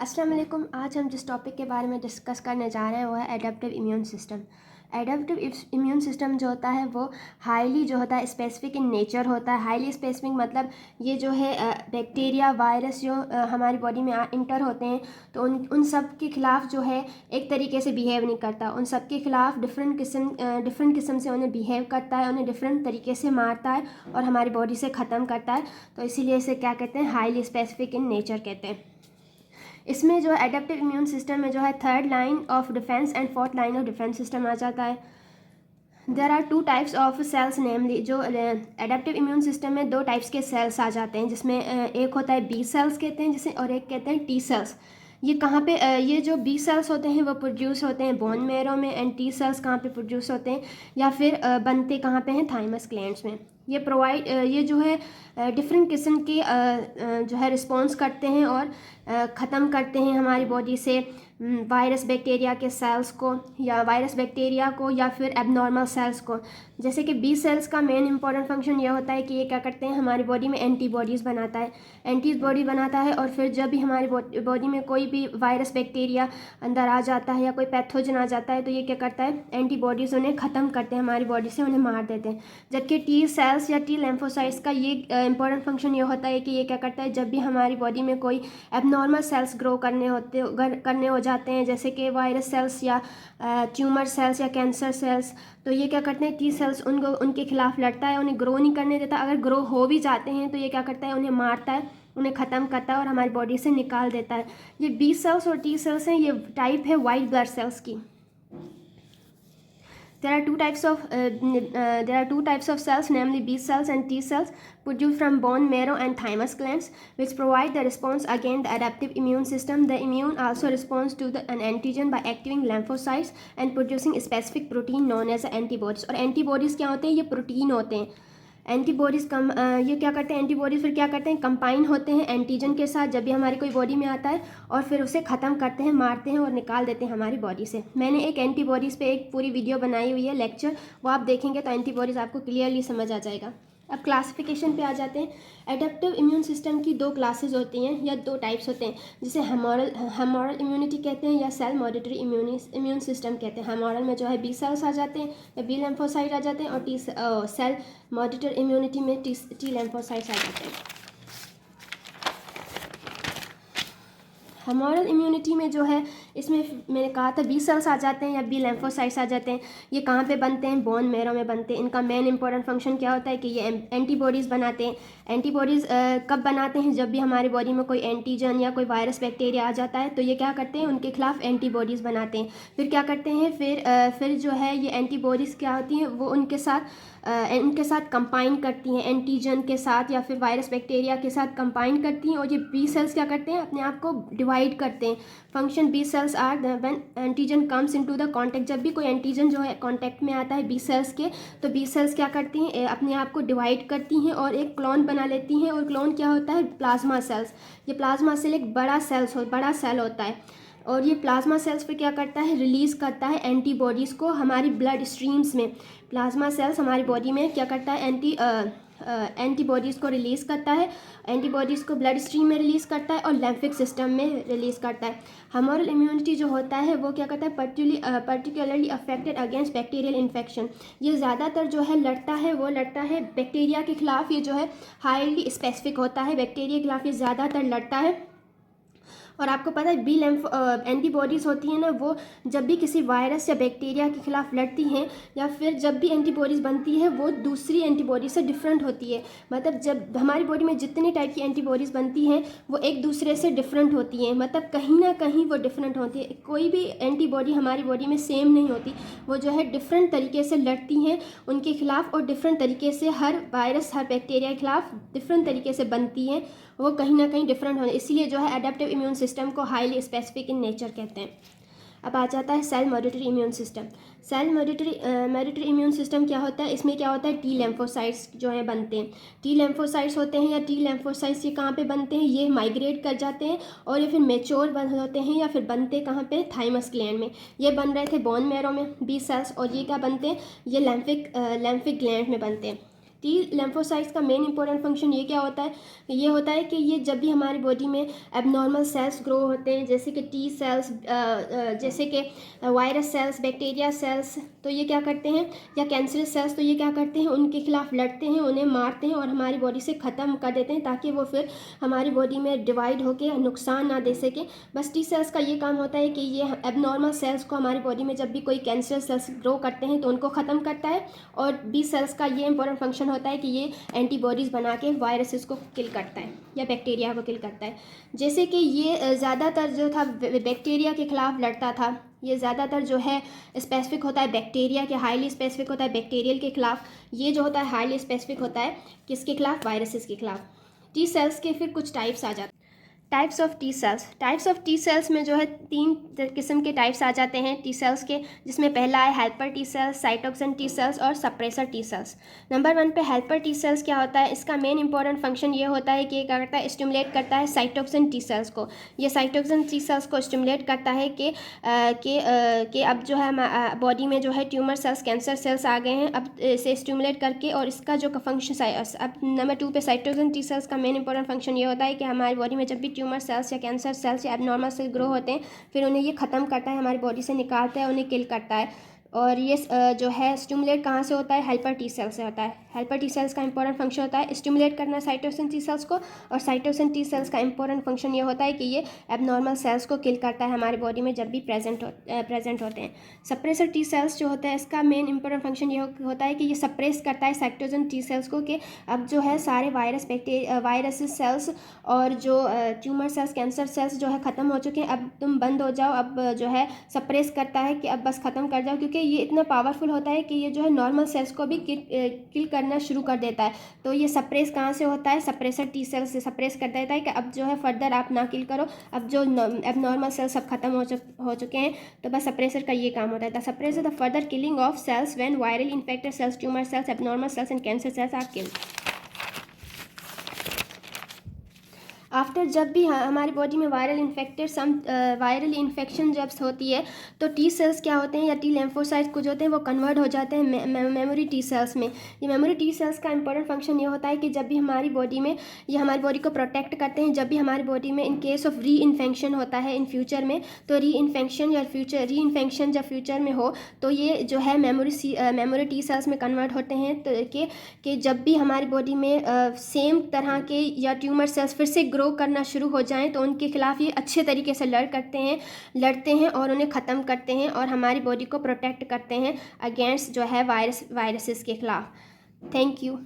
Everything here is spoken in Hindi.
अस्सलाम वालेकुम। आज हम जिस टॉपिक के बारे में डिस्कस करने जा रहे हैं वो है adaptive immune system. Adaptive immune system जो होता है वो हाईली जो होता है स्पेसिफिक इन नेचर होता है। हाईली स्पेसिफिक मतलब ये जो है बैक्टीरिया वायरस जो हमारी बॉडी में इंटर होते हैं तो उन सब के ख़िलाफ़ जो है एक तरीके से बिहेव नहीं करता। उन सब के ख़िलाफ़ डिफरेंट किस्म से उन्हें बिहेव करता है, उन्हें डिफरेंट तरीके से मारता है और हमारी बॉडी से ख़त्म करता है। तो इसीलिए इसे क्या कहते हैं, हाईली स्पेसिफिक इन नेचर कहते हैं। इसमें जो है एडेप्टिव इम्यून सिस्टम में जो है third line of defence and fourth line of defence system आ जाता है। There are 2 types of cells, namely जो एडेप्टिव इम्यून सिस्टम में 2 टाइप्स के सेल्स आ जाते हैं, जिसमें एक होता है बी सेल्स कहते हैं जिसे, और एक कहते हैं टी सेल्स। ये कहाँ पे ये जो बी सेल्स होते हैं वो प्रोड्यूस होते हैं बोन मैरो में, एंड टी सेल्स कहाँ पे प्रोड्यूस होते हैं या फिर बनते कहाँ पे हैं, थाइमस ग्लैंड्स में। ये जो है डिफरेंट किस्म के जो है रिस्पॉन्स करते हैं और ख़त्म करते हैं हमारी बॉडी से वायरस बैक्टीरिया के सेल्स को या वायरस बैक्टीरिया को या फिर एबनॉर्मल सेल्स को। जैसे कि बी सेल्स का मेन इंपॉर्टेंट फंक्शन ये होता है कि ये क्या करते हैं, हमारी बॉडी में एंटीबॉडीज़ बनाता है, एंटीबॉडी बनाता है। और फिर जब भी हमारी बॉडी में कोई भी वायरस बैक्टीरिया अंदर आ जाता है या कोई पैथोजन आ जाता है तो ये क्या करता है, एंटीबॉडीज़ उन्हें ख़त्म करते हैं हमारी बॉडी से, उन्हें मार देते हैं। जबकि टी सेल्स या टी लिम्फोसाइट्स का ये इंपॉर्टेंट फंक्शन ये होता है कि ये क्या करता है, जब भी हमारी बॉडी में कोई एबनॉर्मल सेल्स ग्रो करने हो जाते हैं, जैसे कि वायरस सेल्स या ट्यूमर सेल्स या कैंसर सेल्स, तो ये क्या करते हैं, टी सेल्स उनके खिलाफ लड़ता है, उन्हें ग्रो नहीं करने देता। अगर ग्रो हो भी जाते हैं तो ये क्या करता है, उन्हें मारता है, उन्हें ख़त्म करता है और हमारी बॉडी से निकाल देता है। ये बी सेल्स और टी सेल्स हैं, ये टाइप है वाइट ब्लड सेल्स की। There are two types of cells, namely B cells and T cells, produced from bone marrow and thymus glands, which provide the response against the adaptive immune system. The immune also responds to an antigen by activating lymphocytes and producing a specific protein known as antibodies. और antibodies क्या होते हैं, ये प्रोटीन होते हैं। एंटीबॉडीज़ ये क्या करते हैं, एंटीबॉडीज़ फिर क्या करते हैं, कंबाइन होते हैं एंटीजन के साथ जब भी हमारी कोई बॉडी में आता है, और फिर उसे ख़त्म करते हैं, मारते हैं और निकाल देते हैं हमारी बॉडी से। मैंने एक एंटीबॉडीज़ पे एक पूरी वीडियो बनाई हुई है, लेक्चर, वो आप देखेंगे तो एंटीबॉडीज़ आपको क्लियरली समझ आ जाएगा। अब क्लासिफिकेशन पे आ जाते हैं। एडेप्टिव इम्यून सिस्टम की 2 क्लासेस होती हैं या 2 टाइप्स होते हैं, जिसे हेमोरल इम्यूनिटी कहते हैं या सेल मॉडिटरी इम्यून सिस्टम कहते हैं। हेमोरल में जो है बी सेल्स आ जाते हैं या बी लिम्फोसाइट आ जाते हैं, और सेल मॉडिटर इम्यूनिटी में टी लिम्फोसाइट्स आ जाते हैं। हेमोरल इम्यूनिटी में जो है, इसमें मैंने कहा था बी सेल्स आ जाते हैं या बी लिम्फोसाइट्स आ जाते हैं। ये कहाँ पे बनते हैं, बोन मैरो में बनते हैं। इनका मेन इंपॉर्टेंट फंक्शन क्या होता है कि ये एंटीबॉडीज़ बनाते हैं। एंटीबॉडीज़ कब बनाते हैं, जब भी हमारी बॉडी में कोई एंटीजन या कोई वायरस बैक्टीरिया आ जाता है तो ये क्या करते हैं, उनके खिलाफ एंटीबॉडीज़ बनाते हैं। फिर क्या करते हैं, फिर जो है ये एंटीबॉडीज़ क्या होती हैं, वो उनके साथ कंबाइन करती हैं, एंटीजन के साथ या फिर वायरस बैक्टीरिया के साथ कंबाइन करती हैं। और ये बी सेल्स क्या करते हैं, अपने आप को डिवाइड करते हैं। Function B cells are when antigen comes into the contact. जब भी कोई एंटीजन जो है कॉन्टैक्ट में आता है बी सेल्स के, तो बी सेल्स क्या करती हैं, अपने आप को डिवाइड करती हैं और एक क्लोन बना लेती हैं। और क्लोन क्या होता है, प्लाज्मा सेल्स। ये प्लाज्मा सेल एक बड़ा सेल होता है, और ये प्लाज्मा सेल्स पे क्या करता है, रिलीज़ करता है एंटीबॉडीज़ को हमारी ब्लड स्ट्रीम्स में। प्लाज्मा सेल्स हमारी बॉडी में क्या करता है, एंटीबॉडीज़ को रिलीज़ करता है, एंटीबॉडीज़ को ब्लड स्ट्रीम में रिलीज़ करता है और लिम्फिक सिस्टम में रिलीज़ करता है। हेमोरल इम्यूनिटी जो होता है वो क्या करता है, particularly affected against bacterial infection. ये ज़्यादातर जो है लड़ता है बैक्टीरिया के खिलाफ। ये जो है हाईली स्पेसिफिक होता है, बैक्टीरिया के खिलाफ ये ज़्यादातर लड़ता है। और आपको पता है एंटीबॉडीज़ होती हैं ना, वो जब भी किसी वायरस या बैक्टीरिया के खिलाफ लड़ती हैं या फिर जब भी एंटीबॉडीज़ बनती है वो दूसरी एंटीबॉडी से डिफरेंट होती है। मतलब जब हमारी बॉडी में जितनी टाइप की एंटीबॉडीज़ बनती हैं वो एक दूसरे से डिफरेंट होती हैं, मतलब कहीं ना कहीं वो डिफरेंट होती है। कोई भी एंटीबॉडी हमारी बॉडी में सेम नहीं होती, वो जो है डिफरेंट तरीके से लड़ती हैं उनके खिलाफ, और डिफरेंट तरीके से हर वायरस हर बैक्टीरिया के खिलाफ डिफरेंट तरीके से बनती हैं, वो कहीं ना कहीं डिफरेंट होने। इसीलिए जो है एडेप्टिव इम्यून सिस्टम को हाईली स्पेसिफिक इन नेचर कहते हैं। अब आ जाता है cell mediated immune system. Cell mediated immune system क्या होता है, इसमें क्या होता है, टी लिम्फोसाइट्स जो है बनते हैं। टी लिम्फोसाइट्स होते हैं या टी लिम्फोसाइट्स ये कहाँ पे बनते हैं, ये माइग्रेट कर जाते हैं और ये फिर मेच्योर होते हैं या फिर बनते कहाँ पे, थाइमस ग्लैंड में। ये बन रहे थे बोन मैरो में बी सेल्स, और ये क्या बनते हैं, ये लिम्फिक ग्लैंड में बनते हैं। टी लेम्फोसाइट्स का मेन इंपॉर्टेंट फंक्शन ये क्या होता है, ये होता है कि ये जब भी हमारी बॉडी में एबनॉर्मल सेल्स ग्रो होते हैं, जैसे कि टी सेल्स, जैसे कि वायरस सेल्स, बैक्टीरिया सेल्स, तो ये क्या करते हैं, या कैंसरस सेल्स, तो ये क्या करते हैं, उनके खिलाफ लड़ते हैं, उन्हें मारते हैं और हमारी बॉडी से ख़त्म कर देते हैं, ताकि वो फिर हमारी बॉडी में डिवाइड होकर नुकसान ना दे सके। बस टी सेल्स का ये काम होता है कि ये एबनॉर्मल सेल्स को हमारी बॉडी में जब भी कोई कैंसरस सेल्स ग्रो करते हैं तो उनको ख़त्म करता है। और बी सेल्स का ये इंपॉर्टेंट फंक्शन होता है कि ये एंटीबॉडीज़ बना के वायरसेस को किल करता है या बैक्टीरिया को किल करता है। जैसे कि ये ज़्यादातर जो था बैक्टीरिया के खिलाफ लड़ता था, ये ज़्यादातर जो है स्पेसिफिक होता है बैक्टीरिया के, हाईली स्पेसिफिक होता है बैक्टीरियल के खिलाफ। ये जो होता है हाईली स्पेसिफिक होता है किसके खिलाफ, वायरसेस के खिलाफ। टी सेल्स के फिर कुछ टाइप्स आ जाते हैं। Types of T cells, types of T cells में जो है 3 किस्म के टाइप्स आ जाते हैं टी सेल्स के, जिसमें पहला है helper T cells, cytotoxic T cells और सप्रेसर टी सेल्स। नंबर 1 पे हेल्पर टी सेल्स क्या होता है, इसका मेन इंपॉर्टेंट फंक्शन ये होता है कि ये क्या करता है, स्टिमुलेट करता है साइटोक्सिन टी सेल्स को। ये साइटोक्सिन टी सेल्स को स्टिमुलेट करता है कि अब जो है बॉडी में जो है ट्यूमर सेल्स, कैंसर सेल्स आ गए हैं, अब इसे स्टिमुलेट करके, और इसका जो फंक्शन, अब नंबर 2 पे साइटोक्सिन टी सेल्स का मेन इंपॉर्टेंट फंक्शन ये होता है कि हमारी बॉडी में जब भी ट्यूमर सेल्स या कैंसर सेल्स या एबनॉर्मल सेल ग्रो होते हैं, फिर उन्हें ये ख़त्म करता है, हमारी बॉडी से निकालता है, उन्हें किल करता है। और ये जो है स्टिमुलेट कहाँ से होता है, हेल्पर टी सेल से होता है। हेल्पर टी सेल्स का इंपॉर्टेंट फंक्शन होता है स्टिमुलेट करना साइटोसिन टी सेल्स को, और साइटोसिन टी सेल्स का इंपॉर्टेंट फंक्शन ये होता है कि ये एबनॉर्मल सेल्स को किल करता है हमारी बॉडी में जब भी प्रेजेंट होते हैं। सप्रेसर टी सेल्स जो होता है, इसका मेन इंपॉर्टेंट फंक्शन ये होता है कि ये सप्रेस करता है साइटोसिन टी सेल्स को, कि अब जो है सारे वायरस सेल्स और जो ट्यूमर सेल्स, कैंसर सेल्स जो है ख़त्म हो चुके हैं, अब तुम बंद हो जाओ, अब जो है सप्रेस करता है कि अब बस ख़त्म कर जाओ, क्योंकि ये इतना पावरफुल होता है कि ये जो है नॉर्मल सेल्स को भी किल करना शुरू कर देता है। तो ये सप्रेस कहाँ से होता है, सप्रेसर टी सेल्स से सप्रेस कर देता है कि अब जो है फर्दर आप ना किल करो, अब जो एबनॉर्मल सेल्स सब खत्म हो चुके हैं, तो बस सप्रेसर का ये काम होता है। The suppressor the further killing of cells when viral infected cells, tumour cells, abnormal cells and cancer cells are killed. After, जब भी हमारी बॉडी में वायरल इन्फेक्शन जब होती है, तो टी सेल्स क्या होते हैं, या टी लेम्फोसाइट्स कुछ होते हैं, वो कन्वर्ट हो जाते हैं मेमोरी टी सेल्स में। ये मेमोरी टी सेल्स का इंपॉर्टेंट फंक्शन ये होता है कि जब भी हमारी बॉडी में, ये हमारी बॉडी को प्रोटेक्ट करते हैं, जब भी हमारी बॉडी में इन केस ऑफ री इन्फेक्शन होता है इन फ्यूचर में, तो री इन्फेक्शन जब फ्यूचर में हो, तो ये जो है मेमोरी टी सेल्स में कन्वर्ट होते हैं, तो कि जब भी हमारी बॉडी में सेम तरह के या ट्यूमर सेल्स फिर से ग्रो करना शुरू हो जाएं, तो उनके खिलाफ ये अच्छे तरीके से लड़ते हैं और उन्हें ख़त्म करते हैं, और हमारी बॉडी को प्रोटेक्ट करते हैं अगेंस्ट जो है वायरसेस के खिलाफ। Thank you.